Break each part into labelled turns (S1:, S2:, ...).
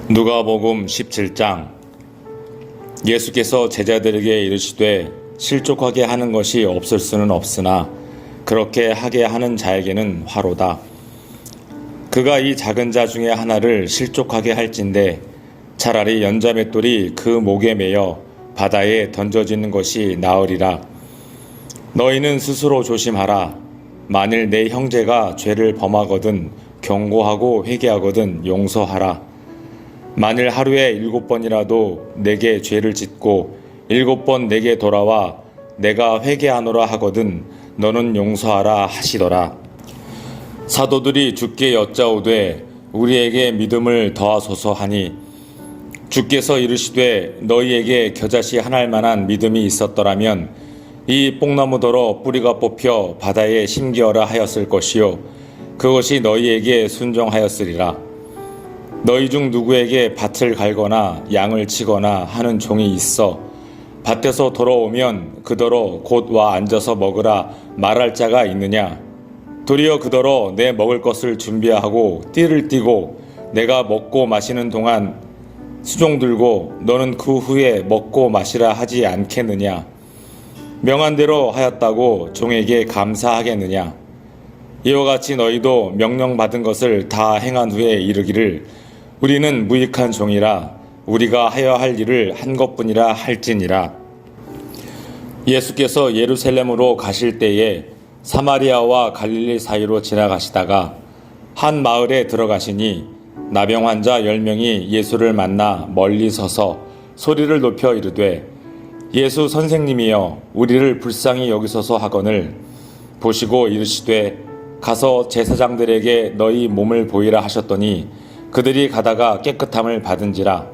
S1: 누가복음 17장. 예수께서 제자들에게 이르시되 실족하게 하는 것이 없을 수는 없으나 그렇게 하게 하는 자에게는 화로다. 그가 이 작은 자 중에 하나를 실족하게 할진대 차라리 연자맷돌이 그 목에 매여 바다에 던져지는 것이 나으리라. 너희는 스스로 조심하라. 만일 내 형제가 죄를 범하거든 경고하고 회개하거든 용서하라. 만일 하루에 7번이라도 내게 죄를 짓고 7번 내게 돌아와 내가 회개하노라 하거든 너는 용서하라 하시더라. 사도들이 주께 여짜오되 우리에게 믿음을 더하소서 하니 주께서 이르시되 너희에게 겨자씨 하나일 만한 믿음이 있었더라면 이 뽕나무더러 뿌리가 뽑혀 바다에 심기어라 하였을 것이요 그것이 너희에게 순종하였으리라. 너희 중 누구에게 밭을 갈거나 양을 치거나 하는 종이 있어 밭에서 돌아오면 그더러 곧 와 앉아서 먹으라 말할 자가 있느냐? 도리어 그더러 내 먹을 것을 준비하고 띠를 띠고 내가 먹고 마시는 동안 수종 들고 너는 그 후에 먹고 마시라 하지 않겠느냐? 명한 대로 하였다고 종에게 감사하겠느냐? 이와 같이 너희도 명령받은 것을 다 행한 후에 이르기를 우리는 무익한 종이라 우리가 하여야 할 일을 한 것뿐이라 할지니라. 예수께서 예루살렘으로 가실 때에 사마리아와 갈릴리 사이로 지나가시다가 한 마을에 들어가시니 나병 환자 10명이 예수를 만나 멀리 서서 소리를 높여 이르되 예수 선생님이여 우리를 불쌍히 여기소서 하거늘 보시고 이르시되 가서 제사장들에게 너희 몸을 보이라 하셨더니 그들이 가다가 깨끗함을 받은지라.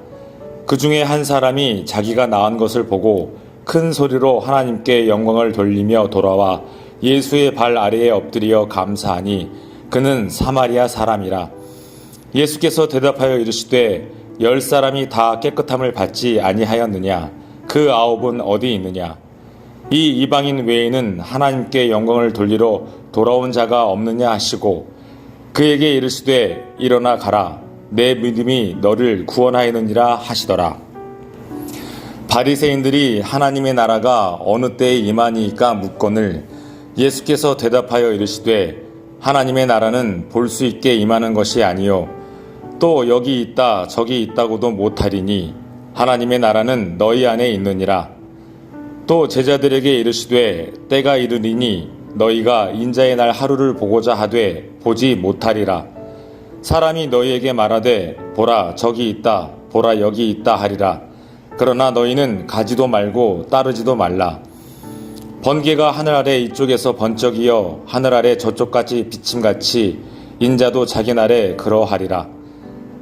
S1: 그 중에 한 사람이 자기가 나은 것을 보고 큰 소리로 하나님께 영광을 돌리며 돌아와 예수의 발 아래에 엎드려 감사하니 그는 사마리아 사람이라. 예수께서 대답하여 이르시되 10사람이 다 깨끗함을 받지 아니하였느냐? 그 9은 어디 있느냐? 이 이방인 외에는 하나님께 영광을 돌리러 돌아온 자가 없느냐 하시고 그에게 이르시되 일어나 가라. 내 믿음이 너를 구원하였느니라 하시더라. 바리새인들이 하나님의 나라가 어느 때에 임하니까 묻거늘 예수께서 대답하여 이르시되 하나님의 나라는 볼 수 있게 임하는 것이 아니요 또 여기 있다 저기 있다고도 못하리니 하나님의 나라는 너희 안에 있느니라. 또 제자들에게 이르시되 때가 이르리니 너희가 인자의 날 하루를 보고자 하되 보지 못하리라. 사람이 너희에게 말하되 보라 저기 있다 보라 여기 있다 하리라. 그러나 너희는 가지도 말고 따르지도 말라. 번개가 하늘 아래 이쪽에서 번쩍이어 하늘 아래 저쪽까지 비침같이 인자도 자기 날에 그러하리라.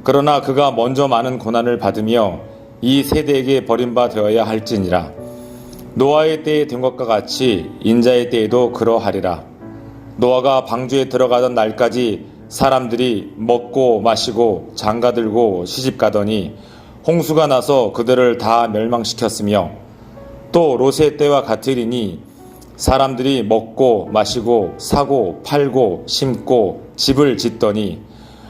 S1: 그러나 그가 먼저 많은 고난을 받으며 이 세대에게 버림바 되어야 할지니라. 노아의 때에 된 것과 같이 인자의 때에도 그러하리라. 노아가 방주에 들어가던 날까지 사람들이 먹고 마시고 장가들고 시집가더니 홍수가 나서 그들을 다 멸망시켰으며 또 롯의 때와 같으리니 사람들이 먹고 마시고 사고 팔고 심고 집을 짓더니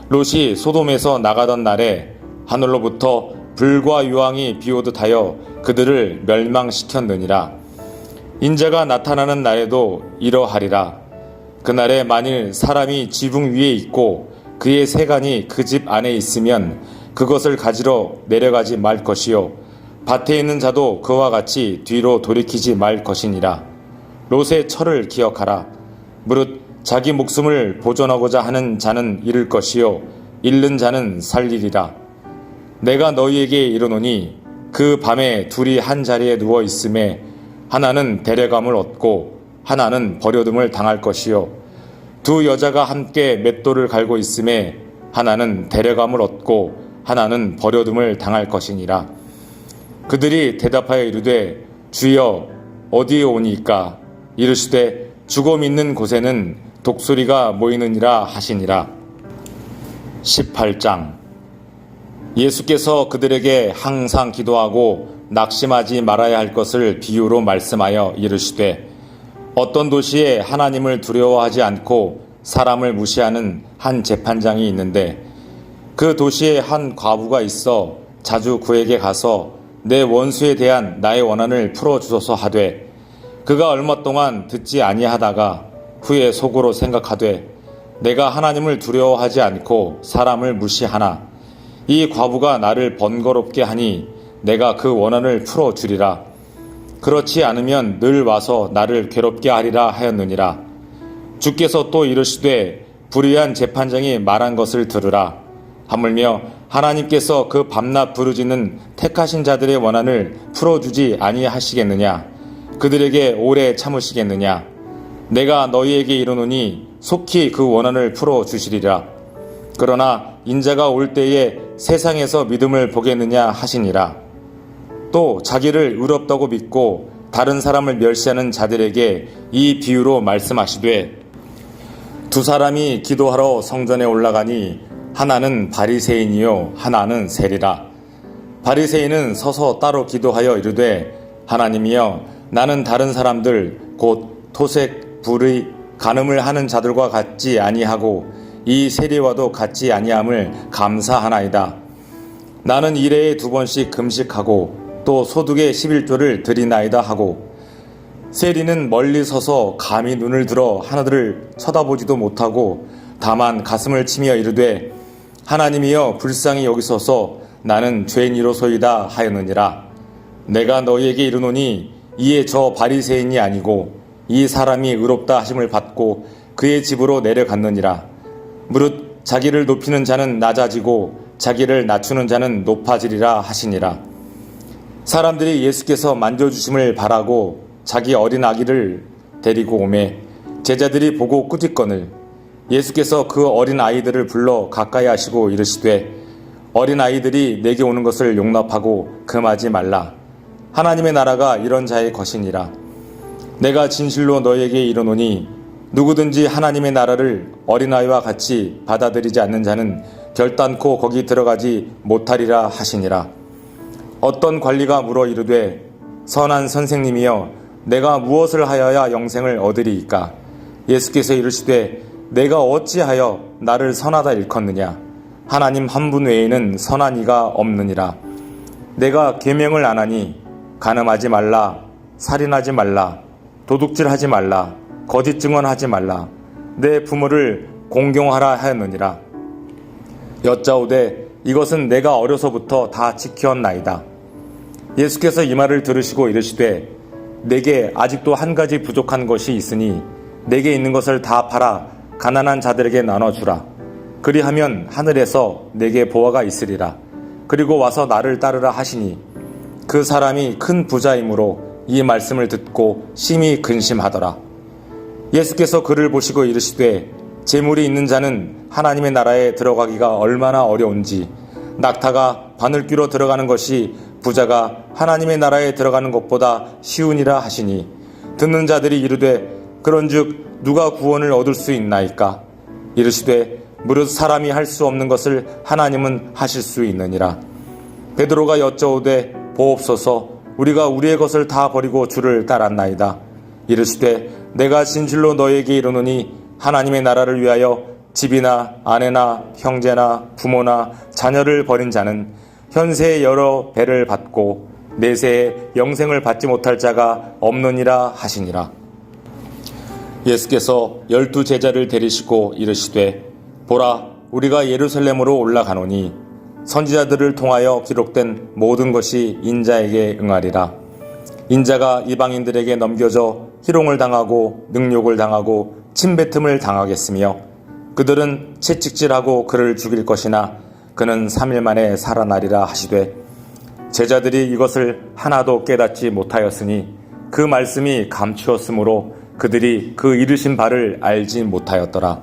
S1: 롯이 소돔에서 나가던 날에 하늘로부터 불과 유황이 비오듯 하여 그들을 멸망시켰느니라. 인자가 나타나는 날에도 이러하리라. 그날에 만일 사람이 지붕 위에 있고 그의 세간이 그 집 안에 있으면 그것을 가지러 내려가지 말 것이요 밭에 있는 자도 그와 같이 뒤로 돌이키지 말 것이니라. 롯의 철을 기억하라. 무릇 자기 목숨을 보존하고자 하는 자는 잃을 것이요 잃는 자는 살리리라. 내가 너희에게 이르노니 그 밤에 둘이 한 자리에 누워 있음에 하나는 데려감을 얻고 하나는 버려둠을 당할 것이요 두 여자가 함께 맷돌을 갈고 있음에 하나는 데려감을 얻고 하나는 버려둠을 당할 것이니라. 그들이 대답하여 이르되 주여 어디에 오니까? 이르시되 죽음 있는 곳에는 독수리가 모이느니라 하시니라. 18장. 예수께서 그들에게 항상 기도하고 낙심하지 말아야 할 것을 비유로 말씀하여 이르시되 어떤 도시에 하나님을 두려워하지 않고 사람을 무시하는 한 재판장이 있는데 그 도시에 한 과부가 있어 자주 그에게 가서 내 원수에 대한 나의 원한을 풀어주소서 하되 그가 얼마 동안 듣지 아니하다가 후에 속으로 생각하되 내가 하나님을 두려워하지 않고 사람을 무시하나 이 과부가 나를 번거롭게 하니 내가 그 원한을 풀어주리라. 그렇지 않으면 늘 와서 나를 괴롭게 하리라 하였느니라. 주께서 또 이르시되 불의한 재판장이 말한 것을 들으라. 하물며 하나님께서 그 밤낮 부르짖는 택하신 자들의 원한을 풀어주지 아니하시겠느냐? 그들에게 오래 참으시겠느냐? 내가 너희에게 이르노니 속히 그 원한을 풀어주시리라. 그러나 인자가 올 때에 세상에서 믿음을 보겠느냐 하시니라. 또 자기를 의롭다고 믿고 다른 사람을 멸시하는 자들에게 이 비유로 말씀하시되 두 사람이 기도하러 성전에 올라가니 하나는 바리새인이요 하나는 세리라. 바리새인은 서서 따로 기도하여 이르되 하나님이여 나는 다른 사람들 곧 토색, 불의, 간음을 하는 자들과 같지 아니하고 이 세리와도 같지 아니함을 감사하나이다. 나는 일해에 2번씩 금식하고 또 소득의 11조를 드리나이다 하고 세리는 멀리 서서 감히 눈을 들어 하늘을 쳐다보지도 못하고 다만 가슴을 치며 이르되 하나님이여 불쌍히 여기소서 나는 죄인이로소이다 하였느니라. 내가 너희에게 이르노니 이에 저 바리새인이 아니고 이 사람이 의롭다 하심을 받고 그의 집으로 내려갔느니라. 무릇 자기를 높이는 자는 낮아지고 자기를 낮추는 자는 높아지리라 하시니라. 사람들이 예수께서 만져주심을 바라고 자기 어린 아기를 데리고 오매 제자들이 보고 꾸짖거늘 예수께서 그 어린 아이들을 불러 가까이 하시고 이르시되 어린 아이들이 내게 오는 것을 용납하고 금하지 말라. 하나님의 나라가 이런 자의 것이니라. 내가 진실로 너희에게 이르노니 누구든지 하나님의 나라를 어린아이와 같이 받아들이지 않는 자는 결단코 거기 들어가지 못하리라 하시니라. 어떤 관리가 물어 이르되 선한 선생님이여 내가 무엇을 하여야 영생을 얻으리이까? 예수께서 이르시되 내가 어찌하여 나를 선하다 일컫느냐? 하나님 한 분 외에는 선한 이가 없느니라. 내가 계명을 안 하니 간음하지 말라, 살인하지 말라, 도둑질하지 말라, 거짓 증언하지 말라, 내 부모를 공경하라 하였느니라. 여짜오되 이것은 내가 어려서부터 다 지켰나이다. 예수께서 이 말을 들으시고 이르시되 내게 아직도 한 가지 부족한 것이 있으니 내게 있는 것을 다 팔아 가난한 자들에게 나눠주라. 그리하면 하늘에서 내게 보화가 있으리라. 그리고 와서 나를 따르라 하시니 그 사람이 큰 부자이므로 이 말씀을 듣고 심히 근심하더라. 예수께서 그를 보시고 이르시되 재물이 있는 자는 하나님의 나라에 들어가기가 얼마나 어려운지 낙타가 바늘귀로 들어가는 것이 부자가 하나님의 나라에 들어가는 것보다 쉬우니라 하시니 듣는 자들이 이르되 그런즉 누가 구원을 얻을 수 있나이까? 이르시되 무릇 사람이 할 수 없는 것을 하나님은 하실 수 있느니라. 베드로가 여짜오되 보옵소서 우리가 우리의 것을 다 버리고 주를 따랐나이다. 이르시되 내가 진실로 너희에게 이르노니 하나님의 나라를 위하여 집이나 아내나 형제나 부모나 자녀를 버린 자는 현세의 여러 배를 받고 내세에 영생을 받지 못할 자가 없느니라 하시니라. 예수께서 12 제자를 데리시고 이르시되 보라 우리가 예루살렘으로 올라가노니 선지자들을 통하여 기록된 모든 것이 인자에게 응하리라. 인자가 이방인들에게 넘겨져 희롱을 당하고 능욕을 당하고 침뱉음을 당하겠으며 그들은 채찍질하고 그를 죽일 것이나 그는 3일 만에 살아나리라 하시되 제자들이 이것을 하나도 깨닫지 못하였으니 그 말씀이 감추었으므로 그들이 그 이르신 바를 알지 못하였더라.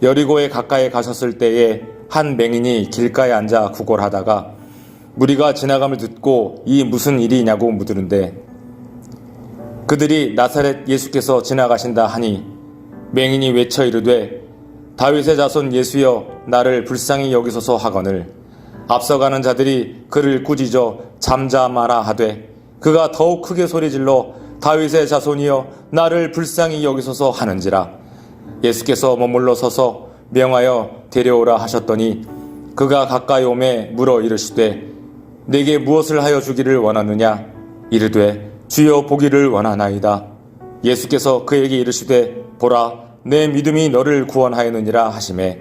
S1: 여리고에 가까이 가셨을 때에 한 맹인이 길가에 앉아 구걸하다가 무리가 지나감을 듣고 이 무슨 일이냐고 묻으는데 그들이 나사렛 예수께서 지나가신다 하니 맹인이 외쳐 이르되 다윗의 자손 예수여 나를 불쌍히 여기소서 하거늘 앞서가는 자들이 그를 꾸짖어 잠잠하라 하되 그가 더욱 크게 소리질러 다윗의 자손이여 나를 불쌍히 여기소서 하는지라. 예수께서 머물러 서서 명하여 데려오라 하셨더니 그가 가까이 오매 물어 이르시되 내게 무엇을 하여 주기를 원하느냐. 이르되 주여 보기를 원하나이다. 예수께서 그에게 이르시되 보라 내 믿음이 너를 구원하였느니라 하시매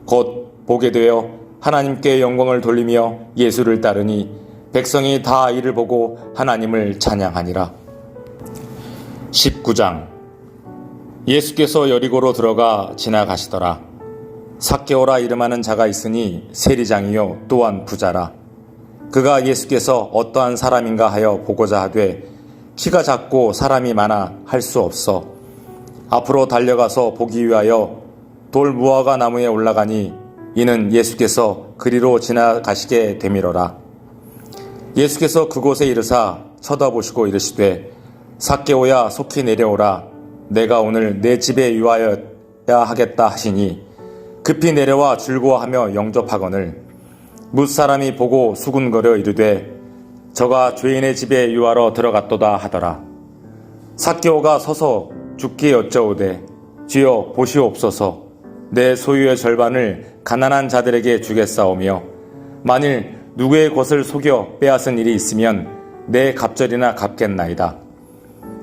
S1: 곧 보게 되어 하나님께 영광을 돌리며 예수를 따르니 백성이 다 이를 보고 하나님을 찬양하니라. 19장. 예수께서 여리고로 들어가 지나가시더라. 삭개오라 이름하는 자가 있으니 세리장이요 또한 부자라. 그가 예수께서 어떠한 사람인가 하여 보고자 하되 키가 작고 사람이 많아 할 수 없어 앞으로 달려가서 보기 위하여 돌 무화과 나무에 올라가니 이는 예수께서 그리로 지나가시게 되밀어라. 예수께서 그곳에 이르사 쳐다보시고 이르시되 삭개오야 속히 내려오라. 내가 오늘 내 집에 유하여야 하겠다 하시니 급히 내려와 즐거워하며 영접하거늘 뭇사람이 보고 수군거려 이르되 저가 죄인의 집에 유하러 들어갔도다 하더라. 삭개오가 서서 주께 여짜오되 주여 보시옵소서 내 소유의 절반을 가난한 자들에게 주겠사오며 만일 누구의 것을 속여 빼앗은 일이 있으면 내 갑절이나 갚겠나이다.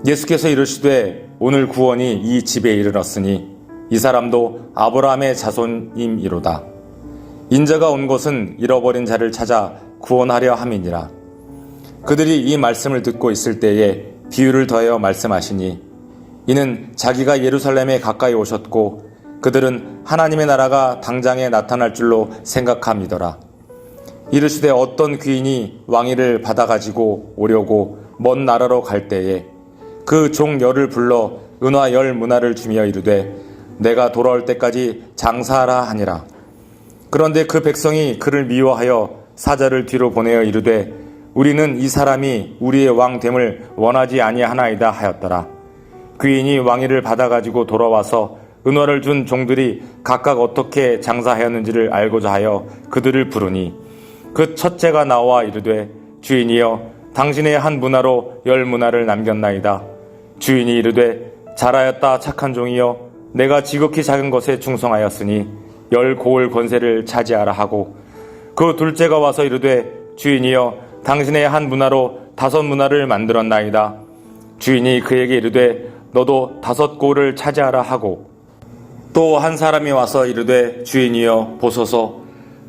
S1: 예수께서 이르시되 오늘 구원이 이 집에 이르렀으니 이 사람도 아브라함의 자손임이로다. 인자가 온 것은 잃어버린 자를 찾아 구원하려 함이니라. 그들이 이 말씀을 듣고 있을 때에 비유를 더하여 말씀하시니 이는 자기가 예루살렘에 가까이 오셨고 그들은 하나님의 나라가 당장에 나타날 줄로 생각함이더라. 이르시되 어떤 귀인이 왕위를 받아가지고 오려고 먼 나라로 갈 때에 그 종 열을 불러 은화 10문화를 주며 이르되 내가 돌아올 때까지 장사하라 하니라. 그런데 그 백성이 그를 미워하여 사자를 뒤로 보내어 이르되 우리는 이 사람이 우리의 왕됨을 원하지 아니하나이다 하였더라. 귀인이 왕위를 받아가지고 돌아와서 은화를 준 종들이 각각 어떻게 장사하였는지를 알고자 하여 그들을 부르니 그 첫째가 나와 이르되 주인이여 당신의 한 문화로 10문화를 남겼나이다. 주인이 이르되 잘하였다 착한 종이여 내가 지극히 작은 것에 충성하였으니 10고을 권세를 차지하라 하고 그 둘째가 와서 이르되 주인이여 당신의 한 문화로 5문화를 만들었나이다. 주인이 그에게 이르되 너도 5고을을 차지하라 하고 또 한 사람이 와서 이르되 주인이여 보소서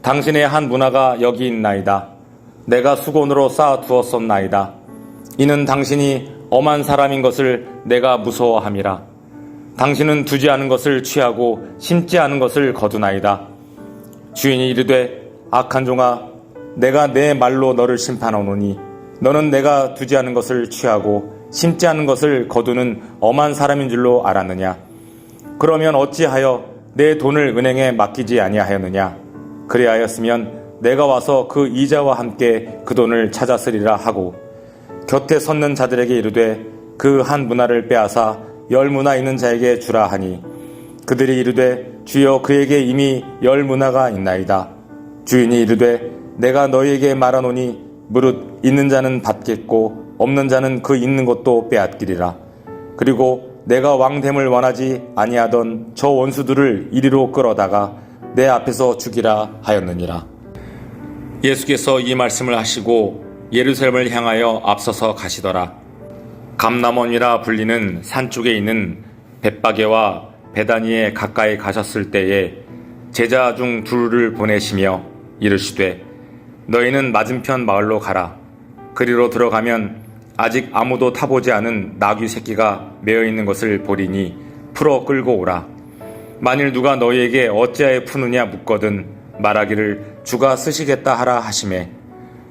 S1: 당신의 한 문화가 여기 있나이다. 내가 수건으로 쌓아 두었었나이다. 이는 당신이 엄한 사람인 것을 내가 무서워함이라. 당신은 두지 않은 것을 취하고 심지 않은 것을 거두나이다. 주인이 이르되 악한 종아 내가 내 말로 너를 심판하노니 너는 내가 두지 않은 것을 취하고 심지 않은 것을 거두는 엄한 사람인 줄로 알았느냐. 그러면 어찌하여 내 돈을 은행에 맡기지 아니하였느냐. 그리하였으면 내가 와서 그 이자와 함께 그 돈을 찾았으리라 하고 곁에 섰는 자들에게 이르되 그 한 문화를 빼앗아 10문화 있는 자에게 주라 하니 그들이 이르되 주여 그에게 이미 10문화가 있나이다. 주인이 이르되 내가 너희에게 말하노니 무릇 있는 자는 받겠고 없는 자는 그 있는 것도 빼앗기리라. 그리고 내가 왕됨을 원하지 아니하던 저 원수들을 이리로 끌어다가 내 앞에서 죽이라 하였느니라. 예수께서 이 말씀을 하시고 예루살렘을 향하여 앞서서 가시더라. 감람원이라 불리는 산 쪽에 있는 벳바게와 베다니에 가까이 가셨을 때에 제자 중 둘을 보내시며 이르시되 너희는 맞은편 마을로 가라. 그리로 들어가면 아직 아무도 타보지 않은 나귀 새끼가 메어 있는 것을 보리니 풀어 끌고 오라. 만일 누가 너희에게 어찌하여 푸느냐 묻거든 말하기를 주가 쓰시겠다 하라 하시매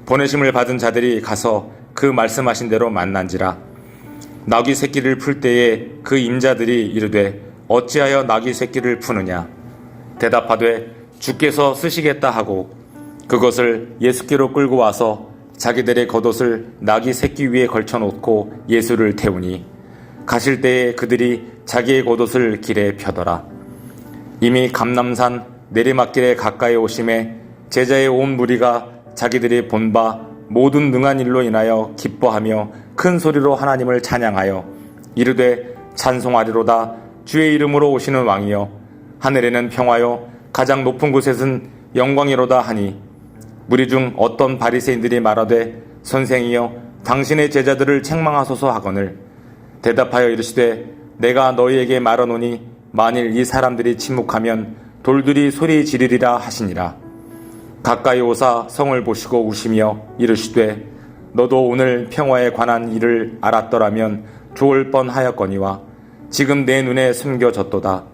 S1: 보내심을 받은 자들이 가서 그 말씀하신 대로 만난지라. 나귀 새끼를 풀 때에 그 임자들이 이르되 어찌하여 나귀 새끼를 푸느냐. 대답하되 주께서 쓰시겠다 하고 그것을 예수께로 끌고 와서 자기들의 겉옷을 나귀 새끼 위에 걸쳐놓고 예수를 태우니 가실 때에 그들이 자기의 겉옷을 길에 펴더라. 이미 감람산 내리막길에 가까이 오심에 제자의 온 무리가 자기들이 본 바 모든 능한 일로 인하여 기뻐하며 그 큰 소리로 하나님을 찬양하여 이르되 찬송하리로다. 주의 이름으로 오시는 왕이여 하늘에는 평화요 가장 높은 곳에는 영광이로다 하니 무리 중 어떤 바리새인들이 말하되 선생이여 당신의 제자들을 책망하소서 하거늘 대답하여 이르시되 내가 너희에게 말하노니 만일 이 사람들이 침묵하면 돌들이 소리 지르리라 하시니라. 가까이 오사 성을 보시고 우시며 이르시되 너도 오늘 평화에 관한 일을 알았더라면 좋을 뻔하였거니와 지금 내 눈에 숨겨졌도다.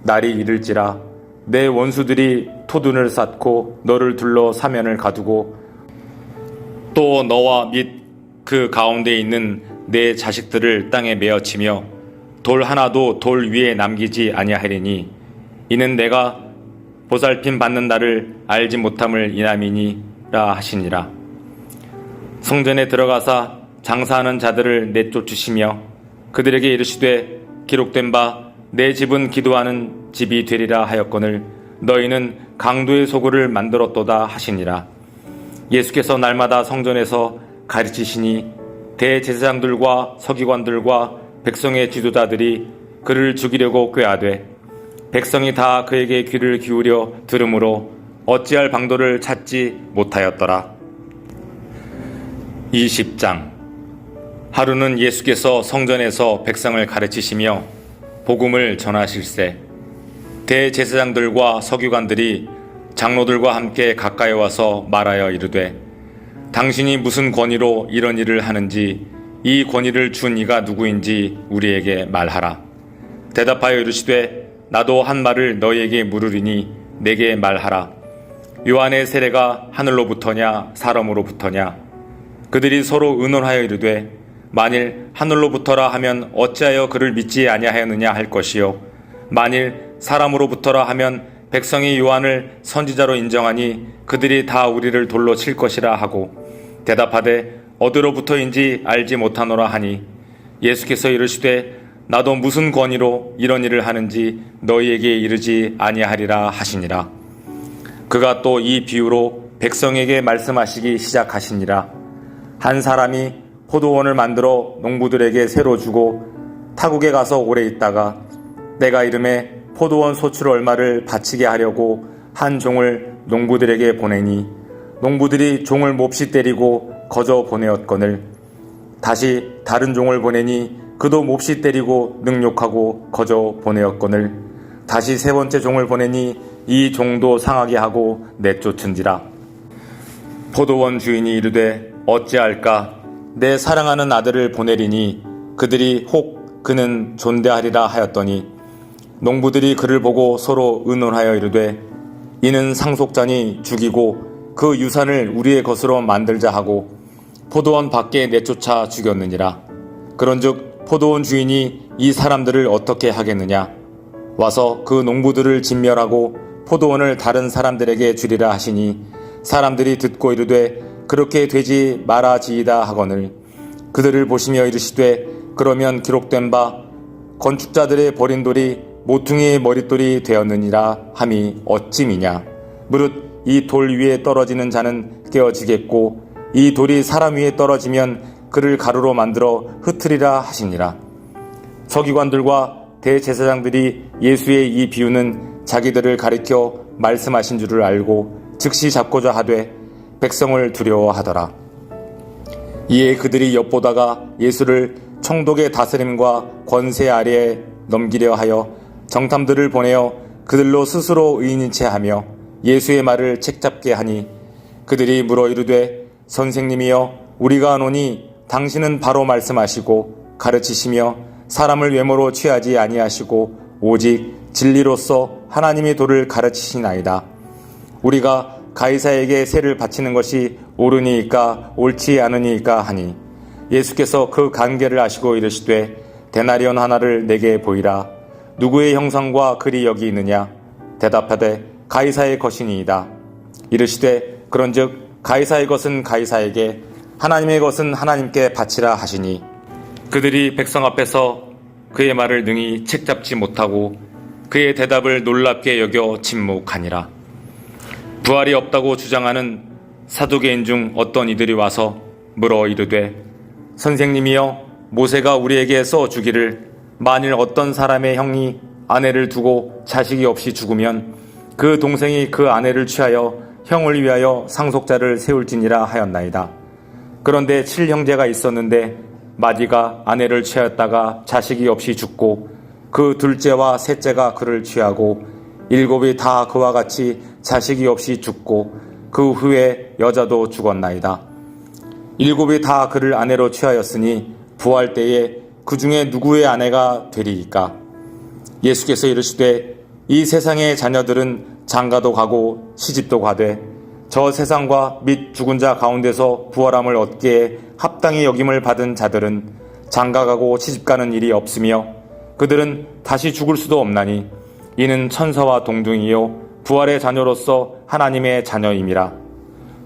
S1: 날이 이를지라 내 원수들이 토둔을 쌓고 너를 둘러 사면을 가두고 또 너와 및 그 가운데 있는 내 자식들을 땅에 메어치며 돌 하나도 돌 위에 남기지 아니하리니 이는 내가 보살핌 받는 날을 알지 못함을 인함이니라 하시니라. 성전에 들어가사 장사하는 자들을 내쫓으시며 그들에게 이르시되 기록된 바 내 집은 기도하는 집이 되리라 하였거늘 너희는 강도의 소굴을 만들었도다 하시니라. 예수께서 날마다 성전에서 가르치시니 대제사장들과 서기관들과 백성의 지도자들이 그를 죽이려고 꾀하되 백성이 다 그에게 귀를 기울여 들으므로 어찌할 방도를 찾지 못하였더라. 20장. 하루는 예수께서 성전에서 백성을 가르치시며 복음을 전하실세 대제사장들과 서기관들이 장로들과 함께 가까이 와서 말하여 이르되 당신이 무슨 권위로 이런 일을 하는지 이 권위를 준 이가 누구인지 우리에게 말하라. 대답하여 이르시되 나도 한 말을 너희에게 물으리니 내게 말하라. 요한의 세례가 하늘로부터냐 사람으로부터냐? 그들이 서로 의논하여 이르되 만일 하늘로부터라 하면 어찌하여 그를 믿지 아니하였느냐 할 것이요 만일 사람으로부터라 하면 백성이 요한을 선지자로 인정하니 그들이 다 우리를 돌로 칠 것이라 하고 대답하되 어디로부터인지 알지 못하노라 하니 예수께서 이르시되 나도 무슨 권위로 이런 일을 하는지 너희에게 이르지 아니하리라 하시니라. 그가 또 이 비유로 백성에게 말씀하시기 시작하시니라. 한 사람이 포도원을 만들어 농부들에게 새로 주고 타국에 가서 오래 있다가 내가 이름에 포도원 소출 얼마를 바치게 하려고 한 종을 농부들에게 보내니 농부들이 종을 몹시 때리고 거저 보내었거늘 다시 다른 종을 보내니 그도 몹시 때리고 능욕하고 거저 보내었거늘 다시 세 번째 종을 보내니 이 종도 상하게 하고 내쫓은지라. 포도원 주인이 이르되 어찌할까? 내 사랑하는 아들을 보내리니 그들이 혹 그는 존대하리라 하였더니 농부들이 그를 보고 서로 의논하여 이르되 이는 상속자니 죽이고 그 유산을 우리의 것으로 만들자 하고 포도원 밖에 내쫓아 죽였느니라. 그런즉 포도원 주인이 이 사람들을 어떻게 하겠느냐? 와서 그 농부들을 진멸하고 포도원을 다른 사람들에게 주리라 하시니 사람들이 듣고 이르되 그렇게 되지 말아지이다 하거늘 그들을 보시며 이르시되 그러면 기록된 바 건축자들의 버린 돌이 모퉁이의 머릿돌이 되었느니라 함이 어찌미냐. 무릇 이 돌 위에 떨어지는 자는 깨어지겠고 이 돌이 사람 위에 떨어지면 그를 가루로 만들어 흩으리라 하시니라. 서기관들과 대제사장들이 예수의 이 비유는 자기들을 가리켜 말씀하신 줄을 알고 즉시 잡고자 하되 백성을 두려워하더라. 이에 그들이 엿보다가 예수를 총독의 다스림과 권세 아래에 넘기려 하여 정탐들을 보내어 그들로 스스로 의인인 채 하며 예수의 말을 책잡게 하니 그들이 물어 이르되 선생님이여 우리가 아노니 당신은 바로 말씀하시고 가르치시며 사람을 외모로 취하지 아니하시고 오직 진리로서 하나님의 도를 가르치시나이다. 우리가 가이사에게 세를 바치는 것이 옳으니까 옳지 않으니까 하니 예수께서 그 관계를 아시고 이르시되 데나리온 하나를 내게 보이라. 누구의 형상과 글이 여기 있느냐? 대답하되 가이사의 것이니이다. 이르시되 그런즉 가이사의 것은 가이사에게 하나님의 것은 하나님께 바치라 하시니 그들이 백성 앞에서 그의 말을 능히 책잡지 못하고 그의 대답을 놀랍게 여겨 침묵하니라. 부활이 없다고 주장하는 사두개인 중 어떤 이들이 와서 물어 이르되 선생님이여, 모세가 우리에게 써주기를 만일 어떤 사람의 형이 아내를 두고 자식이 없이 죽으면 그 동생이 그 아내를 취하여 형을 위하여 상속자를 세울지니라 하였나이다. 그런데 7형제가 있었는데 마디가 아내를 취하였다가 자식이 없이 죽고 그 둘째와 셋째가 그를 취하고 7이 다 그와 같이 자식이 없이 죽고 그 후에 여자도 죽었나이다. 7이 다 그를 아내로 취하였으니 부활 때에 그 중에 누구의 아내가 되리이까? 예수께서 이르시되 이 세상의 자녀들은 장가도 가고 시집도 가되 저 세상과 및 죽은 자 가운데서 부활함을 얻기에 합당히 여김을 받은 자들은 장가가고 시집가는 일이 없으며 그들은 다시 죽을 수도 없나니 이는 천사와 동등이요 부활의 자녀로서 하나님의 자녀임이라.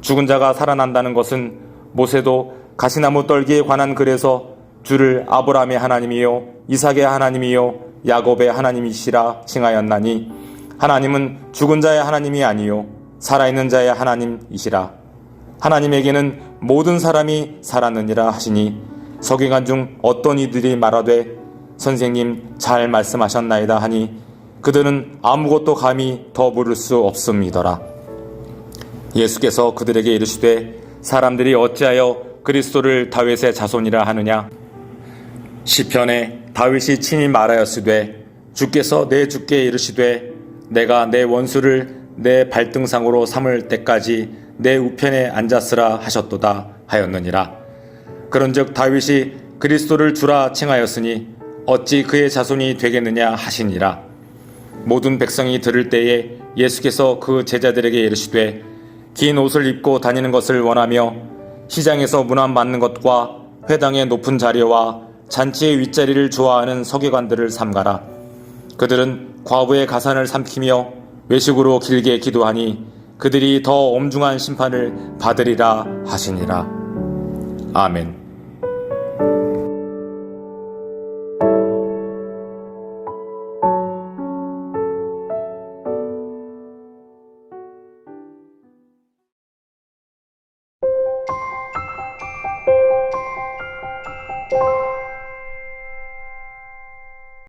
S1: 죽은 자가 살아난다는 것은 모세도 가시나무 떨기에 관한 글에서 주를 아브라함의 하나님이요 이삭의 하나님이요 야곱의 하나님이시라 칭하였나니 하나님은 죽은 자의 하나님이 아니요 살아있는 자의 하나님이시라. 하나님에게는 모든 사람이 살았느니라 하시니 서기관 중 어떤 이들이 말하되 선생님 잘 말씀하셨나이다 하니 그들은 아무것도 감히 더 물을 수 없음이더라. 예수께서 그들에게 이르시되 사람들이 어찌하여 그리스도를 다윗의 자손이라 하느냐? 시편에 다윗이 친히 말하였으되 주께서 내 주께 이르시되 내가 내 원수를 내 발등상으로 삼을 때까지 내 우편에 앉았으라 하셨도다 하였느니라. 그런즉 다윗이 그리스도를 주라 칭하였으니 어찌 그의 자손이 되겠느냐 하시니라. 모든 백성이 들을 때에 예수께서 그 제자들에게 이르시되 긴 옷을 입고 다니는 것을 원하며 시장에서 문안 받는 것과 회당의 높은 자리와 잔치의 윗자리를 좋아하는 서기관들을 삼가라. 그들은 과부의 가산을 삼키며 외식으로 길게 기도하니 그들이 더 엄중한 심판을 받으리라 하시니라. 아멘.